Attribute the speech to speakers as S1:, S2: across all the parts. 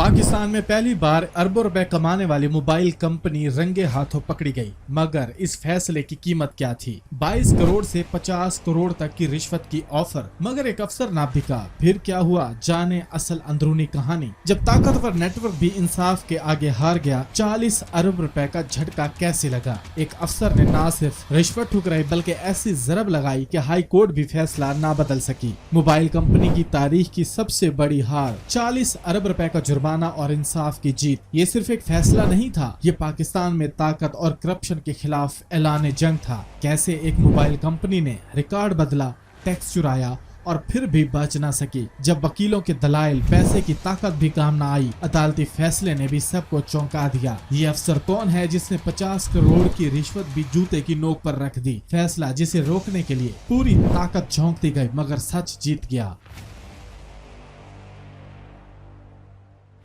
S1: पाकिस्तान में पहली बार अरबों रुपए कमाने वाली मोबाइल कंपनी रंगे हाथों पकड़ी गई, मगर इस फैसले की कीमत क्या थी? 22 करोड़ से 50 करोड़ तक की रिश्वत की ऑफर, मगर एक अफसर ना बिका। फिर क्या हुआ, जाने असल अंदरूनी कहानी। जब ताकतवर नेटवर्क भी इंसाफ के आगे हार गया, 40 अरब रुपए का झटका कैसे लगा? एक अफसर ने ना सिर्फ रिश्वत ठुकराई बल्कि ऐसी जरब लगाई कि हाई कोर्ट भी फैसला ना बदल सकी। मोबाइल कंपनी की तारीख की सबसे बड़ी हार, 40 अरब रुपए का जुर्माना और इंसाफ की जीत। ये सिर्फ एक फैसला नहीं था, ये पाकिस्तान में ताकत और करप्शन के खिलाफ ऐलान जंग था। कैसे एक मोबाइल कंपनी ने रिकॉर्ड बदला, टैक्स चुराया और फिर भी बच ना सकी। जब वकीलों के दलाइल, पैसे की ताकत भी काम ना आई, अदालती फैसले ने भी सबको चौंका दिया। ये अफसर कौन है जिसने 50 करोड़ की रिश्वत भी जूते की नोक पर रख दी? फैसला जिसे रोकने के लिए पूरी ताकत झोंकती गई, मगर सच जीत गया।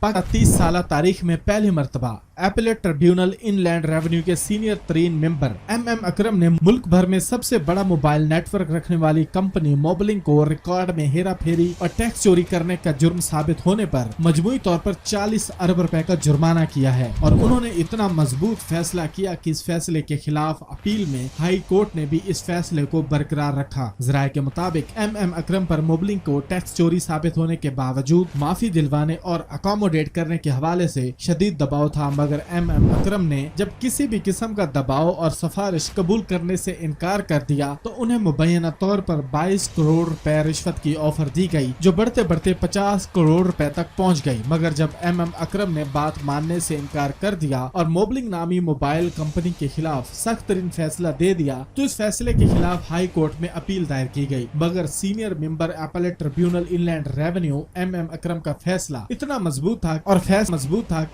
S1: 30 साल तारीख में पहली मर्तबा एपेलेट ट्रिब्यूनल इनलैंड रेवेन्यू के सीनियर तरीन मेंबर MM अकरम ने मुल्क भर में सबसे बड़ा मोबाइल नेटवर्क रखने वाली कंपनी मोबलिंग को रिकॉर्ड में हेरा फेरी और टैक्स चोरी करने का जुर्म साबित होने पर मजमूई तौर पर 40 अरब रुपए का जुर्माना किया है। और उन्होंने इतना मजबूत फैसला किया कि इस फैसले के खिलाफ अपील में हाई कोर्ट ने भी इस फैसले को बरकरार रखा। जराये के मुताबिक MM अकरम पर मोबलिंग को टैक्स चोरी साबित होने के बावजूद माफी दिलवाने और अकोमोडेट करने के हवाले से शदीद दबाव था, मगर MM अकरम ने जब किसी भी किस्म का दबाव और सिफारिश कबूल करने से इनकार कर दिया तो उन्हें मुबैना तौर पर 22 करोड़ रुपए रिश्वत की ऑफर दी गई, जो बढ़ते बढ़ते 50 करोड़ रुपए तक पहुंच गई। मगर जब MM अकरम ने बात मानने से इनकार कर दिया और मोबलिंग नामी मोबाइल कंपनी के खिलाफ सख्त तरीन फैसला दे दिया, तो इस फैसले के खिलाफ हाई कोर्ट में अपील दायर की गई। मगर senior member appellate tribunal inland revenue MM अकरम का फैसला इतना मजबूत था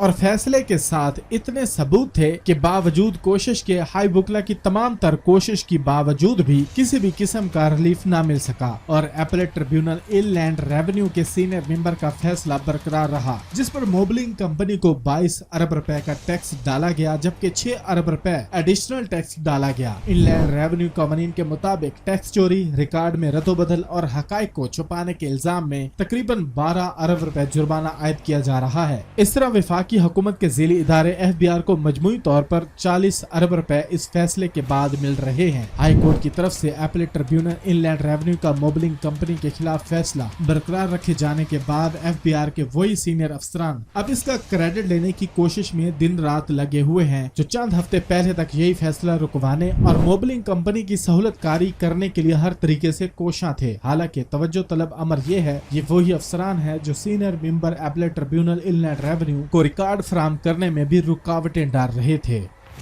S1: और फैसले के साथ इतने सबूत थे कि बावजूद कोशिश के हाई बुकला की तमाम तर कोशिश की बावजूद भी किसी भी किस्म का रिलीफ ना मिल सका और एपेलेट ट्रिब्यूनल इनलैंड रेवेन्यू के सीनियर मेंबर का फैसला बरकरार रहा, जिस पर मोबलिंग कंपनी को 22 अरब रुपए का टैक्स डाला गया, जबकि 6 अरब रुपए एडिशनल टैक्स डाला गया। इनलैंड रेवेन्यू कानून के मुताबिक टैक्स चोरी, रिकॉर्ड में रद्दोबदल और हकायक को छुपाने के इल्जाम में तकरीबन 12 अरब रुपए जुर्माना आयद किया जा रहा है। इस तरह वफाकी हुकूमत के ज़ेली इदारे FBR को मजमूई तौर पर 40 अरब रुपए इस फैसले के बाद मिल रहे हैं। हाई कोर्ट की तरफ से एपेलेट ट्रिब्यूनल इनलैंड रेवेन्यू का मोबलिंग कंपनी के खिलाफ फैसला बरकरार रखे जाने के बाद FBR के वही सीनियर अफसरान अब इसका क्रेडिट लेने की कोशिश में दिन रात लगे हुए हैं, जो चंद हफ्ते पहले तक यही फैसला रुकवाने और मोबलिंग कंपनी की सहूलत कारी करने के लिए हर तरीके से कोशां थे। हालांकि तवज्जो तलब अमर ये है, ये वही अफसरान है जो senior member appellate tribunal inland revenue को रिकॉर्ड फराहम करने में भी रुकावटें डाल रहे थे।